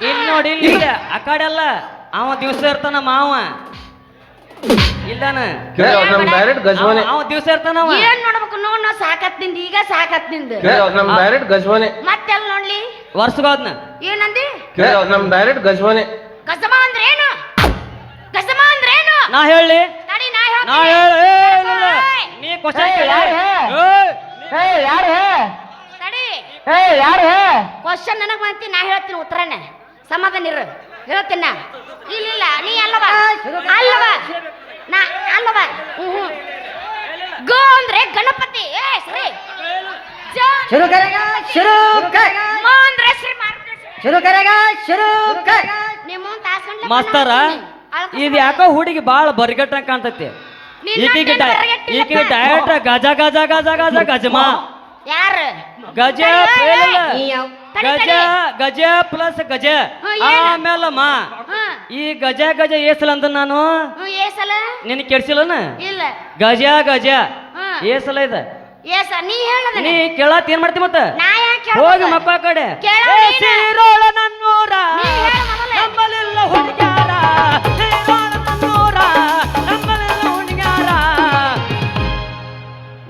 ಇಲ್ಲಿ ನೋಡಿ ಇಲ್ಲಿ ಆ ಕಡೆ ಅಲ್ಲ ಅವ ದಿವಸ ಇರ್ತಾನ ಮಾವ ಇಲ್ಲನ ನಮ್ ಡೈರೆಕ್ಟ್ ಗಜ್ವಾನೆ ಅವ ದಿವಸ ಇರ್ತಾನವ ಏನ್ ನೋಡ್ಬೇಕು ನೋಡ್ ನಾ ಸಾಕತ್ ನಿಂದ ಈಗ ಸಾಕತ್ ನಿಂದ ನಮ್ ಡೈರೆಕ್ಟ್ ಗಜ್ವಾನೆ ಮತ್ತೆಲ್ಲ ನೋಡ್ಲಿ ವರ್ಷಗೋದ್ನ ಏನಂದಿ ನಮ್ ಡೈರೆಕ್ಟ್ ಗಜ್ವಾನೆ ಕಸಮ ಅಂದ್ರೆ ಏನು ಕಸಮ ಅಂದ್ರೆ ಏನು ನಾ ಹೇಳಿ ತಡಿ ನಾ ಹೇಳಿ ನೀ ಕ್ವಶನ್ ಯಾರು ತಡಿ ಯಾರು ಕ್ವಶನ್ ನನಗ್ ಬಂತಿ ನಾ ಹೇಳ್ತೀನಿ ಉತ್ತರನ ಸಮಾಧಾನ ಇರು ಹೇಳ್ತೀನ ಇಲ್ಲ ನೀ ಅಲ್ಲವ ನಾ ಅಲ್ಲವ ಗೋ ಅಂದ್ರೆ ಗಣಪತಿ ಸರಿ शुरू करेगा शुरू कर ಮಾ ಅಂದ್ರೆ ಶ್ರೀ शुरू करेगा शुरू कर ನಿಮ್ಮ ತಾಸ್ಕೊಂಡ್ಲೆ ಮಾಸ್ತರ ಇದು ಯಾಕೋ ಹುಡುಗಿ ಬಾಳ ಬರಿಗಟ್ಟ ಕಾಣ್ತೈತಿ ಈಕಿಗೆ ಡೈರೆಕ್ಟ್ ಗಜ ಗಜ ಗಜ ಗಜ ಗಜಮಾ ಯಾರು ಗಜ ಗಜ ಗಜ ಪ್ಲಸ್ ಗಜ ಆಮೇಲೆ ಮಾ ಈ ಗಜ ಗಜ ಏಸಲ ಅಂದ ನಾನು ಏಸಲ ನಿನ್ ಕೆಡ್ಸಿಲ್ಲನ ಇಲ್ಲ ಗಜ ಗಜ ಏಸಲ ಇದ ಏಸ ನೀ ಹೇಳದ ನೀ ಕೇಳತ್ ಏನ್ ಮಾಡ್ತಿ ಮತ್ತ ನಾ ಯಾಕೆ ಹೋಗಿ ಮಕ್ಕ ಕಡೆ ಸೀರೋಳ ನನ್ನೂರ ನಮ್ಮಲೆಲ್ಲ ಹುಡುಗ್ಯಾರ ಸೀರೋಳ ನನ್ನೂರ ನಮ್ಮಲೆಲ್ಲ ಹುಡುಗ್ಯಾರ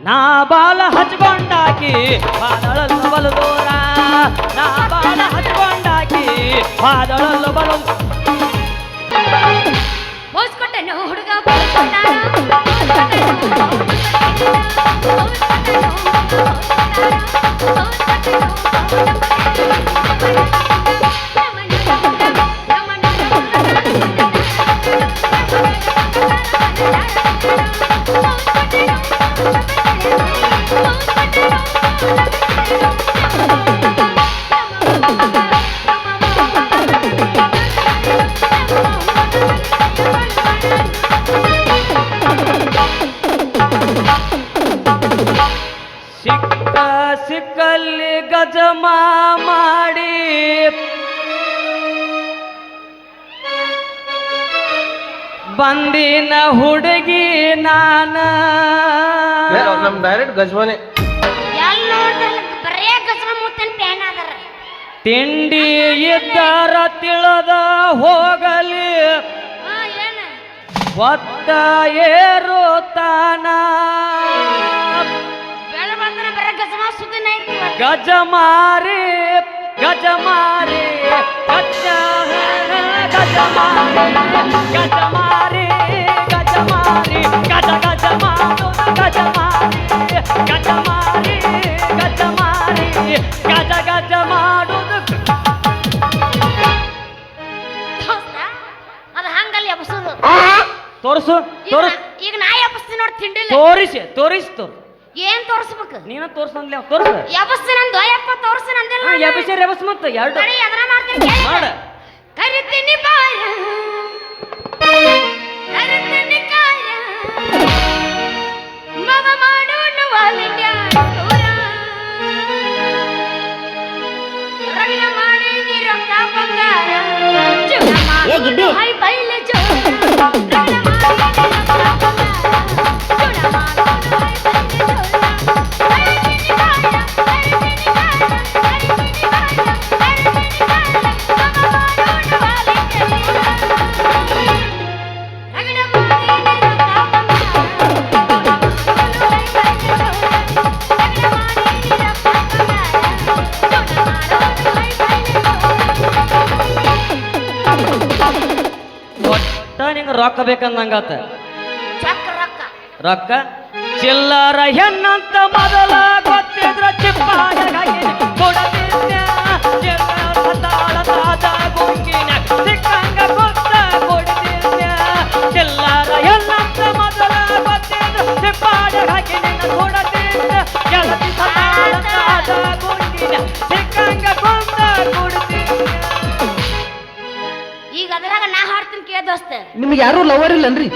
ನಾ ಬಾಲ ಹಚ್ಕೊಂಡಾಕಿ ಬಾದಳಲ್ಲ ಬಲು ದೂರ ನಾ ಬಾಲ ಹಚ್ಕೊಂಡಾಕಿ ಬಾದಳಲ್ಲ ಬಲು ಹೋಸ್ಕೊಟ್ಟನು ಹುಡುಗ ಸಿಕ್ಕಲ್ಲಿ ಗಜಮಾ ಮಾಡಿ ಬಂದಿನ ಹುಡುಗಿ ನಾನ ನಮ್ ಡೈರೆಕ್ಟ್ ಗಜ್ವಾನೆ ಎಲ್ಲ ಬರೇ ಗಸಮ ಮುತ್ತನ್ ಪ್ಯಾನ್ ಅದರ ತಿಂಡಿ ಇದ್ದರ ತಿಳದ ಹೋಗಲಿ ಏನ ಒತ್ತ ಏರುತ್ತಾನ ಬೆಳ ಬಂದನ ಬರೇ ಗಸಮ ಸುದ್ದಿನ ಐತಿ ಗಜಮಾರಿ ಗಜಮಾರಿ ಗಜ ಗಜಮಾರಿ ಗಜಮಾರಿ ಗಜಮಾರಿ ಗಜ ಗಜಮಾರು ಗಜಮಾರಿ ಗಜಮಾರಿ ಗಜಮಾರಿ ಗಜ ಗಜ ಮಾಡುದು ಅದು ಹಂಗಲ್ಲಿ ಎಬ್ಸೋದು ತೋರಿಸು ತೋರಿಸ್ ಈಗ ನಾ ಎಬ್ಸ್ತೀನಿ ನೋಡಿ ತಿಂಡಿಲ್ಲ ತೋರಿಸಿ ತೋರಿಸ್ ತೋರ್ ಏನ್ ತೋರಿಸ್ಬೇಕು ನೀನ ತೋರ್ಸಂದ್ಲೆ ತೋರ್ಸ ಎಬ್ಸ್ತೀನಂದು ಯಪ್ಪ ತೋರಿಸ್ತೀನಂದಿಲ್ಲ ಎಬಿಸಿ ಎಬಸ್ ಮತ್ತ ಎರಡು ತಡಿ ಎದರ ಮಾಡ್ತೀನಿ ಕೇಳು. ಮಾಡ ಕರಿತೀನಿ ಬಾರ ಕರಿತೀನಿ ಕಾರ ಮವ ಮಾಡೋನು ವಾಲಿಡ್ಯ ಟೂರ ರಗಡ ಮಾಡಿ ರೊಕ್ಕ ಬಂಗಾರ ಜೀವನ ಮಾಡು ಹೈ ಬೈಲೆ ಜೋರ ರಗಡ ಮಾಡಿ ರೊಕ್ಕ ಬಂಗಾರ ಜೀವನ ಮಾಡು ಹೈ ಬೈಲೆ ಜೋರ ಕರಿತೀನಿ ಬಾರ ಕರಿತೀನಿ ಕಾರ ಕರಿತೀನಿ ಬಾರ ಕರಿತೀನಿ ಕಾರ ಮವ ಮಾಡೋನು ವಾಲಿಡ್ಯ ಒಟ್ಟ ನಿಂಗೆ ರೊಕ್ಕ ಬೇಕಂದಂಗಾತ ಚಕ್ಕ ರೊಕ್ಕ ರೊಕ್ಕ ಚಿಲ್ಲರ ಹೆಣ್ಣಂತ ಮೊದಲ ಗೊತ್ತಿದ್ರ ಚಿಪ್ಪಾಗಿ ಕೊಡತಿದ್ಯ ತಾಳದಾದ ಗುಂಗಿನ ಸಿಕ್ಕಂಗ ಗೊತ್ತ ಕೊಡ್ತಿದ್ಯ ಚಿಲ್ಲರ ಹೆಣ್ಣಂತ ಮೊದಲ ಗೊತ್ತಿದ್ರ ಚಿಪ್ಪಾಗಿ ಹಾಕಿ ನಿನ್ನ ಕೊಡತಿದ್ಯ ಗೆಳತಿ ತಾಳದಾದ ಗುಂಗಿನ ಸಿಕ್ಕಂಗ ಗೊತ್ತ ಕೊಡ್ತಿದ್ಯ ಈಗ ಅದ್ರಾಗ ನಾ ಹಾಡ್ತೀನಿ ಕೇಳ ದೋಸ್ತ ನಿಮ್ಗೆ ಯಾರು ಲವರ್ ಇಲ್ಲನ್ರಿ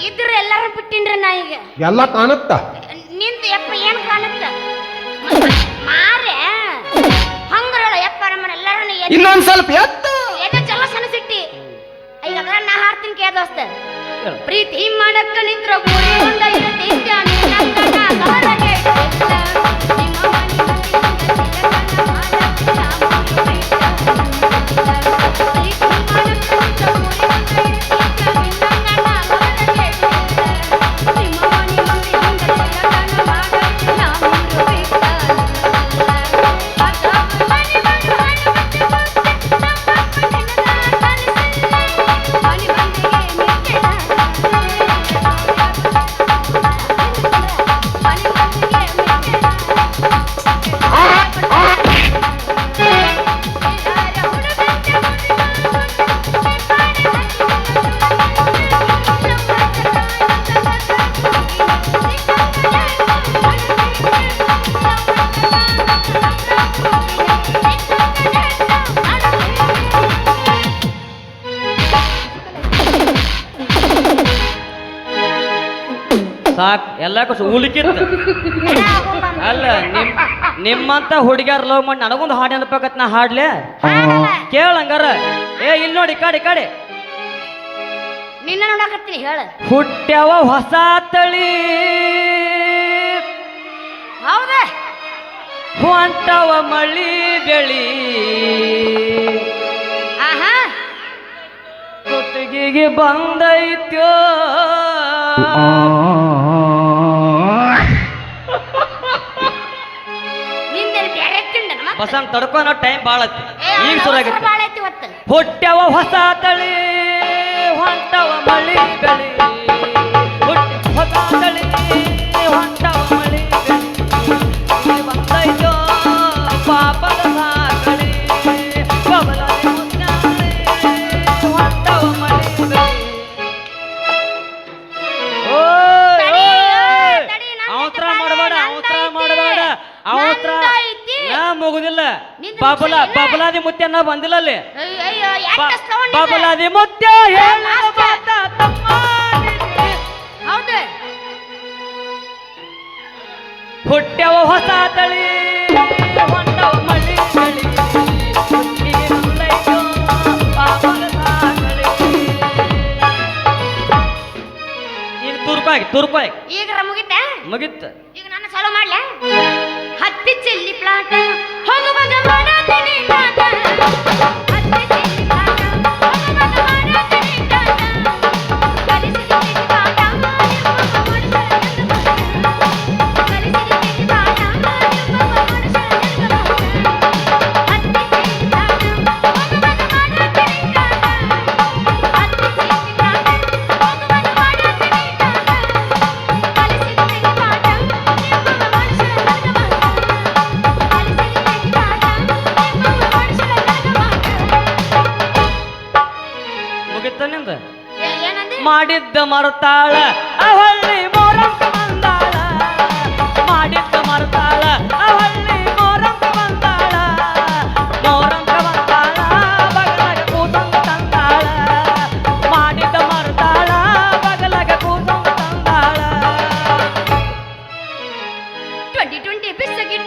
ಇದ್ರ ಎಲ್ಲಾರು ಬಿಟ್ಟಿನ್ರಿ ನಾ ಈಗ ಎಲ್ಲ ಕಾಣುತ್ತ ನಿಂತ ಯಪ್ಪ ಏನ್ ಕಾಣುತ್ತ ಮಾರೆ ಹಂಗ್ರಲ್ಲ ಯಪ್ಪ ನಮ್ಮನ್ನ ಎಲ್ಲಾರು ಇನ್ನೊಂದ್ ಸ್ವಲ್ಪ ಎತ್ತು ಎದೆ ಚಲ ಸಣಸಿಟ್ಟಿ ಈಗ ಅದ್ರಾಗ ನಾ ಹಾಡ್ತೀನಿ ಕೇಳ ದೋಸ್ತ ಪ್ರೀತಿ ಮಾಡಕ್ಕ ನಿಂತ್ರ ಗೋರಿ ಹೊಂದ ಇರತಿದ್ದ ನಿನ್ನ ಕಣ್ಣ ಕವಲಗೆ ಇಟ್ಟಿಲ್ಲ. ನಿಮ್ಮ ಮನೆ ಮುಂದೆ ತಿಲಕನ ಮಾಡಕ್ಕ ಸಾಕ್ ಎಲ್ಲ ಕಸ ಉಲಿಕಿತ್ತು ಅಲ್ಲ ನಿಮ್ಮಂತ ಹುಡುಗ್ಯಾರ ಲವ್ ಮಾಡಿ ನನಗೊಂದು ಹಾಡು ನೆನಪಾಕತ್ ನಾ ಹಾಡ್ಲೆ ಕೇಳ ಹಂಗಾರ ಏ ಇಲ್ಲಿ ನೋಡಿ ಕಡೆ ಕಡೆ ನಿನ್ನ ನೋಡಕತ್ತೀನಿ ಹೇಳ ಹುಟ್ಟ್ಯಾವ ಹೊಸ ತಳಿ ಹೌದ ಹೊಂಟವ ಮಳಿ ಬೆಳಿ ಆಹಾ ಕೊಟ್ಟಿಗೆಗೆ ಬಂದೈತ್ಯೋ ನಿಂದೇನು ಬ್ಯಾರೆ ತಿಂಡ ಬಸನ್ ತಡ್ಕೊನೋ ಟೈಮ್ ಭಾಳ ಈಗ ಶುರುವಾಗೈತಿ ಬಾಳ ಐತಿ ಇವತ್ತು ಹುಟ್ಟ್ಯಾವ ಹೊಸ ತಳಿ ಹೊಂಟವ ಮಳಿ ಬೆಳಿ ಹೊಸ ತಳಿ ಹೊಂಟವ ಮಳಿ ಬೆಳಿ ಬಂದೈತೋ ಪಾಪದ ಸಾಕಳಿ ಬಬಲಾದಿ ಮುನ್ನಾಳಿ ಹೊಂಟವ ಮಳಿ ಬೆಳಿ ಅವತ್ರ ಮಾಡಬೇಡ ಅವತ್ರ ಮಾಡಬೇಡ ಅವತ್ರ ನಾ ಮುಗುದಿಲ್ಲ ಬಬಲಾದಿ ಮುತ್ಯ ನಾ ಬಂದಿಲ್ಲ ಅಲ್ಲಿ ಅಯ್ಯೋ ಯಾಕೆ ಸೌಂಡ್ ಬಬಲಾದಿ ಮುತ್ಯ ಹೌದು ಹುಟ್ಟ್ಯವ ಹೊಸ ತಳಿ ಹೊಂಟವ ಮಳಿ ಬೆಳಿ ಹುಟ್ಟಿಗೆ ಬಂದೈತೋ ಪಾಪದ ಸಾಕಳಿ. ಈಗ ತುರ್ಪಾಗಿ ಈಗ ಮುಗಿತ ಮುಗಿತ್ತ ಈಗ ನಾನು ಚಾಲು ಮಾಡ್ಲ ಹತ್ತಿ ಚಿಲ್ಲಿ ಪ್ಲಾಟ ಹೋಗುವ ಮಾಡತೀನಿ ಪ್ಲಾಟ ಹತ್ತಿ ಚಿಲ್ಲಿ ಪ್ಲಾಟ ಹೋಗುವ ಮಾಡತೀನಿ ಪ್ಲಾಟ ಕಲಿಸಿದ್ದೀನಿ ಪ್ಲಾಟ ಕಲಿಸಿದ್ದೀನಿ ಪ್ಲಾಟ ಮುಗಿತ್ತ ನಿಂದ ಏನಂದೆ ಮಾಡಿದ್ದ ಮರತಾಳ ಅವಳ್ಳಿ ಮೋರಂಕ ಬಂದಾಳ ಮಾಡಿದ್ದ ಮರತಾಳ ಅವಳ್ಳಿ ಮೋರಂಕ ಬಂದಾಳ ಮೋರಂಕ ಬಂದಾಳ ಬಗಲಗ ಕೂತಂಗ ತಂದಾಳ ಮಾಡಿದ್ದ ಮರತಾಳ ಬಗಲಗ ಕೂತಂಗ ತಂದಾಳ 2020 ಬಿಸಗಿಟ್ಟ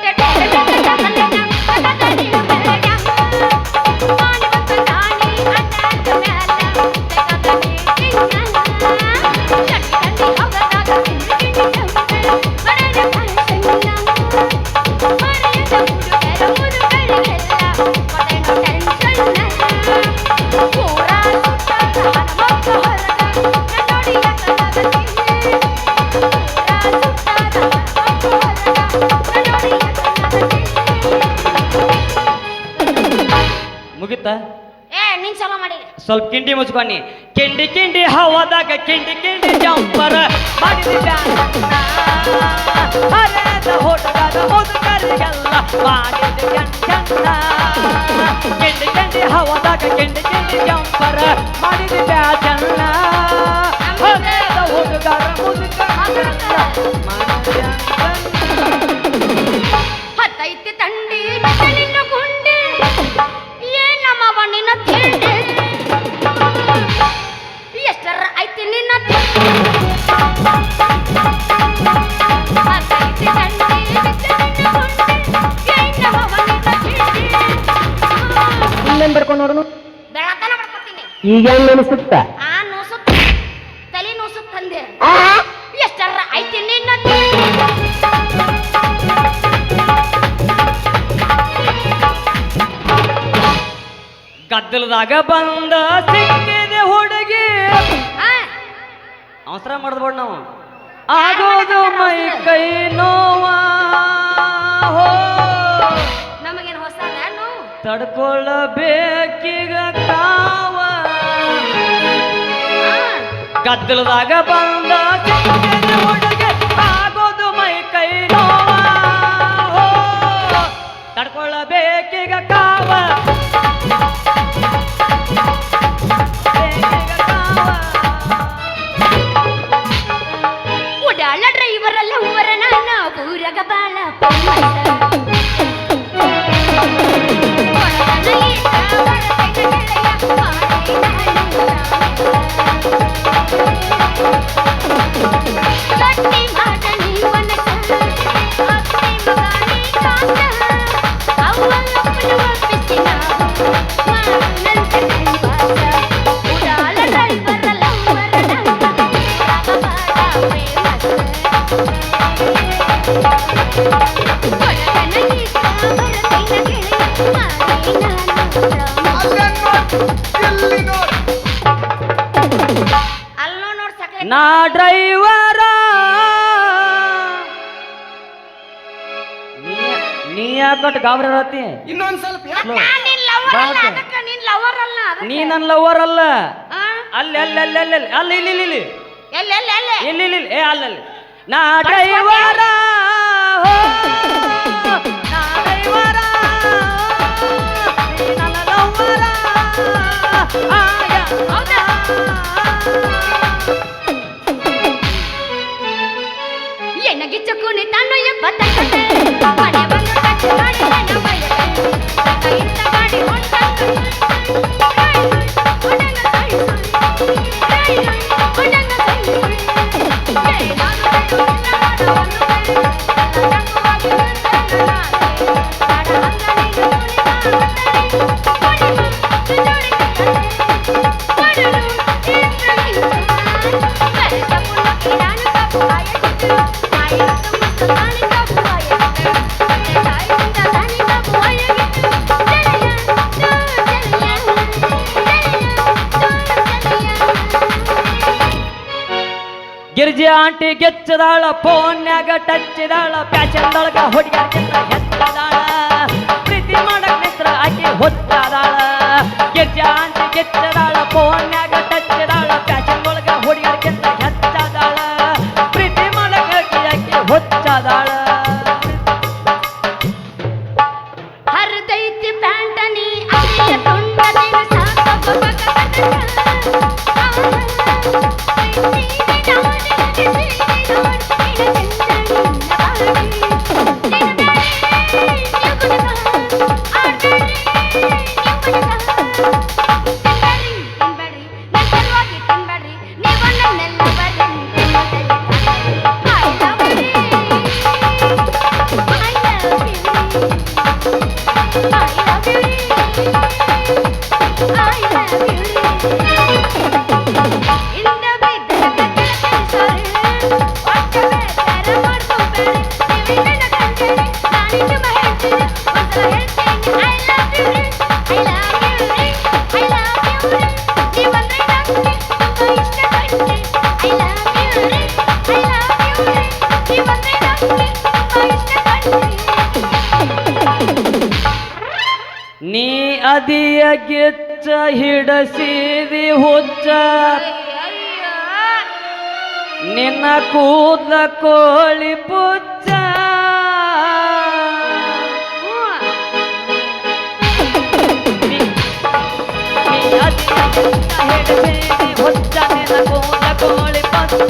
ಮುಗಿತ ಏ ನೀನ್ ಚಾಲು ಮಾಡಿ ಸ್ವಲ್ಪ ಕಿಂಡಿ ಮುಚ್ಕೊನಿ ಕಿಂಡಿ ಕಿಂಡಿ ಹವಾದಾಗ ಕಿಂಡಿ ಕಿಂಡಿ ಜಂಪರ ಮಾಡಿದ ಹೋಟಗಾದ ಮುದುಕರಿಗೆಲ್ಲ ಮಾಡಿದ ಚಂದ ಕಿಂಡಿ ಕಿಂಡಿ ಹವಾದಾಗ ಕಿಂಡಿ ಕಿಂಡಿ ಜಂಪರ ಮಾಡಿದ ಚಂದ ಹುಡುಗಾರ ಮುದುಕರಿಗೆಲ್ಲ ಮಾಡಿದ ಹತ್ತೈತಿ ತಂಡಿ ನಿನ್ನ ಗುಂಡಿ ಏನಮ್ಮವ ನಿನ್ನ ತಿಂಡಿ ಎಷ್ಟರ ಐತಿ ನಿನ್ನ ಹತ್ತೈತಿ ತಂಡಿ ನಿನ್ನ ಗುಂಡಿ ಏನಮ್ಮವ ನಿನ್ನ ತಿಂಡಿ ಇನ್ನೇನ್ ಬರ್ಕೊಂಡು ನೋಡೋಣ ಬೆಳತನ ಮಾಡ್ಕೊತೀನಿ ಈಗ ಹೆಂಗ್ ಅನಿಸುತ್ತ ಆ ನೂಸುತ್ತ ತಲೆ ನೂಸುತ್ತ ತಂದೆ ಎಷ್ಟರ ಐತಿ ನಿನ್ನ ಗದ್ದಲದಾಗ ಬಂದ ಸಿಕ್ಕಿದೆ ಹುಡುಗಿ ಅವಸರ ಮಾಡಿದ್ಬೋಡ್ ನಾವು ಆಗೋದು ಮೈ ಕೈ ನೋವಾ ಹೋ ನಮಗೇನು ಹೊಸದ ನೋವು ತಡ್ಕೊಳ್ಳಬೇಕೀಗ ಕಾವ ಗದ್ದಲದಾಗ ಬಂದ ಸಿಕ್ಕಿದೆ ಹುಡುಗಿ ಆಗೋದು ಮೈ ಕೈ ನೋವಾ ಹೋ ತಡ್ಕೊಳ್ಳಬೇಕೀಗ ಕಾವ ಉಡಾಳ ಡ್ರೈವರ್ ಅಲ್ಲ ಊರ ನಾನ ಊರಗ ಬಾಳ ನಾ ಡ್ರೈವರ ನೀ ಯಾಕಟ್ಟು ಗಾಬರಿ ಇರತ್ತಿ ಇನ್ನೊಂದ್ ಸ್ವಲ್ಪ ಎತ್ತು. ನಾನ್ ನಿನ್ lover ಅಲ್ಲ, ಬಾಪ. ಅದಕ್ಕ ನಿನ್ lover ಅಲ್ಲ, ಅದಕ್ಕ. ನೀ ನನ್ನ ಲವರ್ ಅಲ್ಲ ಆ? ಅಲ್ಲಿ ಅಲ್ಲಿ ಅಲ್ಲಿ ಅಲ್ಲಿ ಅಲ್ಲಿ ಅಲ್ಲಿ ಇಲ್ಲಿ ಇಲ್ಲಿ ಇಲ್ಲಿ ಎಲ್ಲಿ ಎಲ್ಲಿ ಎಲ್ಲಿ ಇಲ್ಲಿ ಇಲ್ಲಿ ಏ ಅಲ್ಲಲ್ಲಿ ನಾ ಡ್ರೈವರ ನಾ ಡ್ರೈವರ ನೀ ನನ್ನ ಲವ್ವರ ಹೌದಾ? ಎನಗೆ ಚುಕ್ಕುನಿ ತಾನು ಎಪ್ಪತ್ತೈತೆ ಮನೆ ಬಂದು ಕಚ್ಚು ಮಾಡಿ ನನ್ನ ಬಯಕೆ ಇಂತ ಗಾಡಿ ಹೊಂಟಂದು ಹೊಡಂಗ ಸೈ ಹೊಡಂಗ ಸೈ ಗಿರ್ಜಿ ಆಂಟಿ ಗೆಚ್ಚದಾಳ ಫೋನ್ಯಾಗ ಟಚ್ಚಿದಾಳ ಪ್ಯಾಚಂದೊಳಗ ಹುಡುಗಿಯರ್ಗಿಂತ ಹೆಚ್ಚದಾಳ ಪ್ರೀತಿ ಮಾಡಕ್ ನಿಂತ್ರ ಆಕಿ ಹೊತ್ತಾದಾಳ ಗಿರ್ಜಿ ಆಂಟಿ ಗೆಚ್ಚದಾಳ ಫೋನ್ಯಾಗ ಟಚ್ಚಿದಾಳ ಪ್ಯಾಚಂದೊಳಗ ಹುಡುಗಿಯರ್ಗಿಂತ ಹೆಚ್ಚದಾಳ ಪ್ರೀತಿ ಮಾಡಕ್ ಆಕಿ ಹೊತ್ತಾದಾಳ ಹರಿದೈತಿ ಪ್ಯಾಂಟನಿ ಅಲ್ಲಿಯ ತುಂಡದಿನ ನೀ ಅದಿಯ ಗೆಚ್ಚ ಹಿಡಸಿದಿ ಹುಚ್ಚ ನಿನ್ನ ಕೂದಲ ಕೋಳಿ ಪುಚ್ಚ ನೀ ಅದಿಯ ಗೆಚ್ಚ ಹಿಡಸಿದಿ ಹುಚ್ಚ ನಿನ್ನ ಕೂದಲ ಕೋಳಿ ಪುಚ್ಚ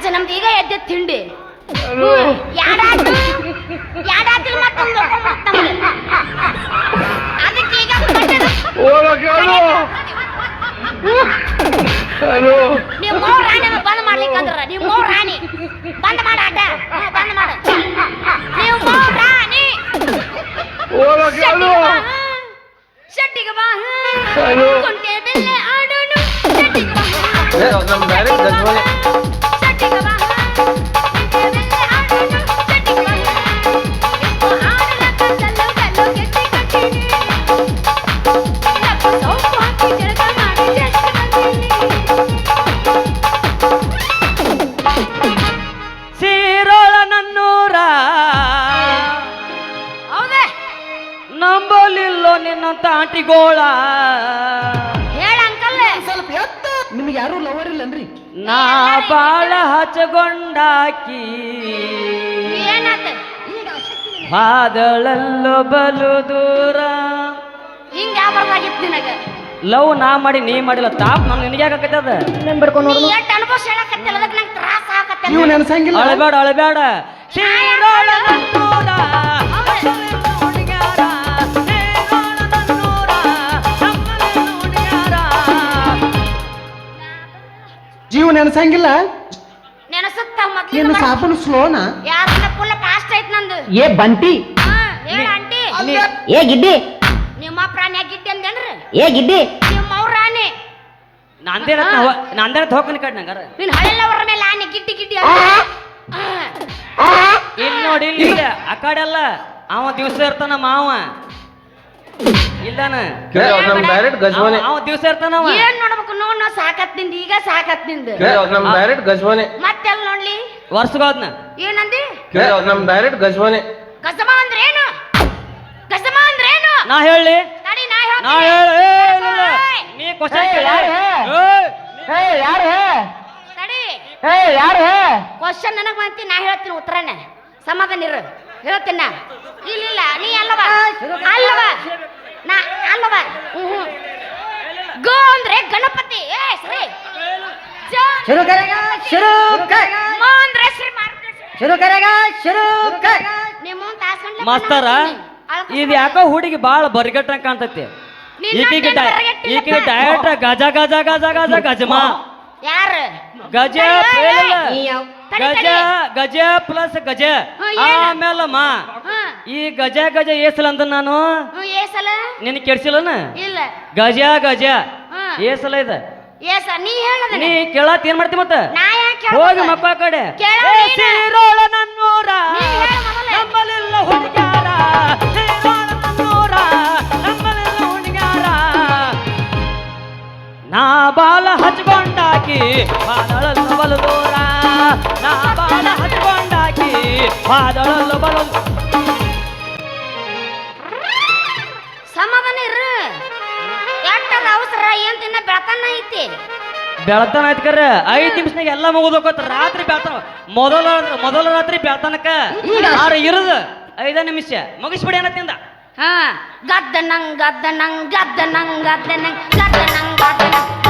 ನಮ್ದು ಈಗ ಎದ್ದೆ ತಿಂಡಿ ಯಾಡಾತಿಲ್ ಮತ್ತೊಂದು ಅದಕ್ಕೆ ಈಗ ನೀವು ಮೌ ರಾಣಿ ಬಂದ್ ಮಾಡ್ಲಿಕ್ಕಂದ್ರ ನೀವು ಮೌ ರಾಣಿ ಬಂದ್ ಮಾಡ ಆಟ ಬಂದ್ ಮಾಡ ನೀವು ಮೌ ರಾಣಿ ಶೆಟ್ಟಿಗೆ ಬಾ ಕುಂಟೆ ಬೆಲ್ಲೆ ಆಡೋನು ಶೆಟ್ಟಿಗೆ ಬಾ ನಮ್ ಡೈರೆಕ್ಟ್ ಗಜ್ವಾನೆ. ಶೆಟ್ಟಿಗೆ ಬಾ ಕುಂಟೆ ಬೆಲ್ಲೆ ಆಡೋನು ಶೆಟ್ಟಿಗೆ ಬಾ ಇಸ್ಕೋ ಆಡಲಕ್ಕ ಚಲ್ಲೋ ಕಲ್ಲೋ ಗೆಟ್ಟಿ ಕಟ್ಟಿನಿ ಲಕ್ಕು ಸೋಪು ಹಾಕಿ ಜಳಕ ಮಾಡಿ ಜಸ್ಟ್ ಬಂದೀನಿ ಸೀರೋಳ ನನ್ನೂರ ಹೌದೇ ನಂಬಲಿಲ್ಲೋ ನಿನ್ನ ತಾಟಿಗೋಳ ಹೇಳ ಅಂಕಲ್ ಸ್ವಲ್ಪ ಎತ್ತು. ನಿಮ್ಗೆ ಯಾರು ಲವರ್ ಇಲ್ಲನ್ರಿ? ನಾ ಬಾಳ ಹಚ್ಚಗೊಂಡಾಕಿ ಏನಾತ ಹಾದಳಲ್ಲೋ ಬಲು ದೂರ ಹಿಂಗ ಯಾವ್ದಾಗಿತ್ತು ನಿನಗ ಲವ್ ನಾ ಮಾಡಿ ನೀ ಮಾಡಿಲ್ಲ ತಾಪ್ ನಾನು ನಿನಗೆ ಯಾಕತ್ತದ ನಂಬರ್ ಕೊಡು ನೀ ನೋಡು. ಎಷ್ಟ್ ಅನುಭವ ಹೇಳಕತ್ತಿಲ್ಲ ಅದಕ್ಕೆ ನಂಗೆ ತ್ರಾಸ ಆಗತ್ತೆ ನೀವು ನೆನ್ಸಂಗಿಲ್ಲ? ಅಳಬೇಡ ಅಳಬೇಡ ಸೀರೋಳ ನನ್ನೂರ ನಂಬಲಿಲ್ಲೋ ಹುಡುಗ್ಯಾರ, ಸೀರೋಳ ನನ್ನೂರ ನಂಬಲಿಲ್ಲೋ ಹುಡುಗ್ಯಾರ. ಜೀವ ನೆನ್ಸಂಗಿಲ್ಲ? ನೆನಸುತ್ತ ಮೊದ್ಲು ಏನು ಸಾಬೂನು ಸ್ಲೋನಾ? ಯಾರನ್ನ ಫುಲ್ ಫಾಸ್ಟ್ ಐತ್ ನಂದು ಏ ಬಂಟಿ, ಹೇಳ ಆಂಟಿ ಏ ಗಿಡ್ಡಿ, ನಿಮ್ಮ ಪ್ರಾಣಿ ಆಗಿದ್ದೆ ಅಂದೇನ್ರಿ ಏ ಗಿಡ್ಡಿ, ನಿಮ್ಮ ಅವ್ರ ರಾಣಿ ನಂದೇನತ್ ಹೋಗ್ತೀನಿ ಕಡ್ ನಂಗಾರ ನೀನ್ ಹಳೆಲ್ಲವರ ಮೇಲೆ ಆನೆ ಗಿಡ್ಡಿ ಗಿಡ್ಡಿ ಇಲ್ಲಿ ನೋಡಿ ಇಲ್ಲಿ ಆ ಕಡೆ ಅಲ್ಲ ಅವ ದಿವಸ ಇರ್ತಾನ ಮಾವ ಇಲ್ಲಾನ ಕೇಳಿ ಅವ್ರು ನಮ್ ಡೈರೆಕ್ಟ್ ಗಜ್ವಾನೆ ಅವ ದಿವಸ ಇರ್ತಾನವ ಏನ್ ನೋಡ್ಬೇಕು ನೋಡ್ ಸಾಕತ್ ನಿಂದ ಈಗ ಸಾಕತ್ ನಿಂದ ಕೇಳಿ ಅವ್ರು ನಮ್ ಡೈರೆಕ್ಟ್ ಗಜ್ವಾನೆ ಮತ್ತೆಲ್ಲ ನೋಡ್ಲಿ ವರ್ಷಗೋದ್ನ ಏನಂದಿ ಕೇಳಿ ಅವ್ರು ನಮ್ ಡೈರೆಕ್ಟ್ ಗಜ್ವಾನೆ ಗಜಮ ಅಂದ್ರೆ ಏನು ಗಜಮ ಅಂದ್ರೆ ಏನು ನಾ ಹೇಳಿ ತಡಿ ನಾ ಹೇಳಿ ನೀ ಕ್ವಶನ್ ಯಾರು ತಡಿ ಯಾರು ಕ್ವಶನ್ ನನಗ್ ಬಂತಿ ನಾ ಹೇಳ್ತೀನಿ ಉತ್ತರನ ಸಮಾಧಾನ ಇರು ಹೇಳ್ತೀನ ಇಲ್ಲ ನೀ ಅಲ್ಲವ ಅಲ್ಲವ ನಾ ಅಲ್ಲವ ಗೋ ಅಂದ್ರೆ ಗಣಪತಿ ಏ ಸರಿ ಶುರು ಕರೆಗ ಶುರು ಮಾ ಅಂದ್ರೆ ಶ್ರೀ ಶುರು ಕರೆಗ ಶುರು ನಿಮ್ಮ ತಾಸ್ಕೊಂಡ್ಲೆ ಮಾಸ್ತರ ಇದು ಯಾಕೋ ಹುಡುಗಿ ಬಾಳ ಬರಿಗಟ್ಟಂಗ ಕಾಣ್ತೈತಿ ಈಕಿಗೆ ಡಯಟ್ ಗಜ ಗಜ ಗಜ ಗಜ ಗಜಮಾ ಯಾರು ಗಜ ಗಜ ಗಜ ಪ್ಲಸ್ ಗಜ ಆಮೇಲೆ ಮಾ ಈ ಗಜ ಗಜ ಏಸಲ ಅಂದ ನಾನು ಏಸಲ ನಿನ್ ಕೆಡ್ಸಿಲ್ಲನ ಇಲ್ಲ ಗಜ ಗಜ ಏಸಲ ಇದ ಏಸ ನೀ ಹೇಳದ ನೀ ಕೇಳತ್ ಏನ್ ಮಾಡ್ತಿ ಮತ್ತ ನಾ ಯಾಕೆ ಹೋಗಿ ಮಕ್ಕ ಕಡೆ ಕೇಳೋ ಏ ನೀನು. ಸೀರೋಳ ನನ್ನೂರ ನೀ ಹೇಳು ಮೊದಲೇ. ನಮ್ಮಲಿಲ್ಲ ಹುಡುಗ್ಯಾರ ಸೀರೋಳ ನನ್ನೂರ ನಮ್ಮಲಿಲ್ಲ ಹುಡುಗ್ಯಾರ ನಾ ಬಾಲ ಹಚ್ಕೊಂಡಾಕಿ ಬಾದಳಲ್ಲ ಬಲು ದೂರ ನಾ ಬಾಲ ಹಚ್ಕೊಂಡಾಕಿ ಬಾದಳಲ್ಲ ಬಲು ಸಮಾಧಾನ ಇರು ಎಟ್ಟದ ಅವಸರ ಏನ್ ತಿನ್ನ ಬೆಳತನ ಐತಿ ಬೆಳತನ ಆಯ್ತು ಕರ್ರ 5 ನಿಮಿಷನಾಗ ಎಲ್ಲ ಮುಗಿದೋಕೋತ ರಾತ್ರಿ ಬೆಳತನ ಮೊದಲ ರಾತ್ರಿ ಬೆಳತನಕ ಇರುದ 5 ನಿಮಿಷ ಮುಗಿಸ್ಬಿಡಿ ಅನ್ನತ್ತಿಂದ ಹಾ ಗದ್ದ ನಂಗ್ ಗದ್ದ ನಂಗ್ ಗದ್ದ ನಂಗ್ ಗದ್ದ ನಂಗ್ ಗದ್ದ ನಂಗ್ ಗದ್ದ ನಂಗ್